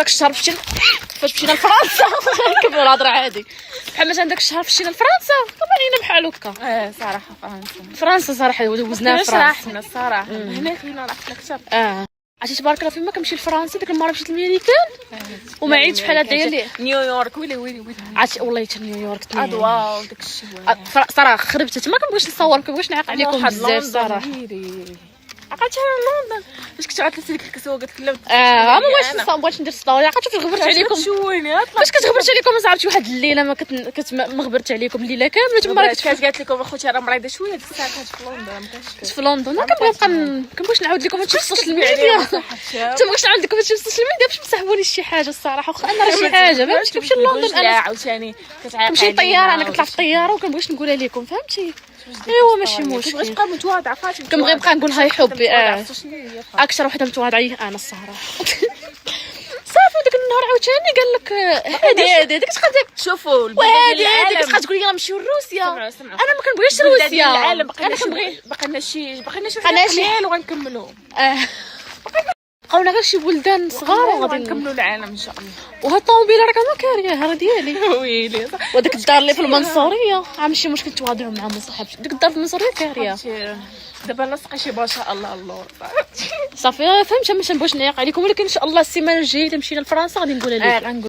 داك الشهر فاش مشينا لفرنسا نكملوا الهضره عادي. بحال مثلا داك الشهر فاش مشينا لفرنسا طبعا بحال هكا. صراحه فرنسا صراحه دوزناها في فرنسا حنا الصراحه هنا خلينا نعرف اكثر. عرفتي تبارك الله فيما كنمشي لفرنسا ديك المره مشيت لميريكان وما عيطتش بحال هاد ديالي. نيويورك ويلي عرفتي والله حتى نيويورك واو داك الشيء صراحه خربت ما كنبغيش نصور ما كنبغيش نعيق عليكم بزاف صراحه. عقلت انا لندن فاش كنت عطلت ديك الكسوه قلت لك ما بغيتش ندير ستوري عقلت فاش غبرت عليكم فاش كتغبرت عليكم ما صعبتش واحد الليله ما ما غبرت عليكم الليله كامله تما قالت لكم اخوتي راه مريضه شويه ديك الساعه كانت في لندن في لندن ما كنبغي كنبغيش نعاود لكم هادشي في السوشيال ميديا ما تبغيش نعاود لكم هادشي في السوشيال ميديا باش تسحبوني شي حاجه الصراحه واخا انا راه شي حاجه ما باش نمشي لندن انا عاوتاني كنمشي للطياره انا كنطلع في الطياره وكنبغيش نقولها لكم فهمتي. ايوا ماشي مشكل باش نبقى متواضعه فاطمه كنبغي نبقى نقول هاي حبي اكثر وحده متواضعه انا الصراحه. صافي داك النهار عاوتاني قال لك هادي ديك تبقى شوفوا هادي كتبقى تقول لي نمشيو لروسيا انا ما كنبغيش روسيا العالم انا كنبغي بقينا شي حاجه وغنكملوا بقاونا غير شي بلدان صغار وغادي نكملوا العالم ان شاء الله. وهاد الطوموبيله راه ما كاريه راه ديالي ويلي وداك الدار اللي في المنصوريه ماشي مشكل تواضعوا مع مصاحبش ديك الدار في المنصوريه كاريه دابا لاصقه شي ما شاء الله صافي فهمت ما نبغيش نعيق عليكم ولكن ان شاء الله السيمانه الجايه الا مشينا لفرنسا غادي نقولها لكم.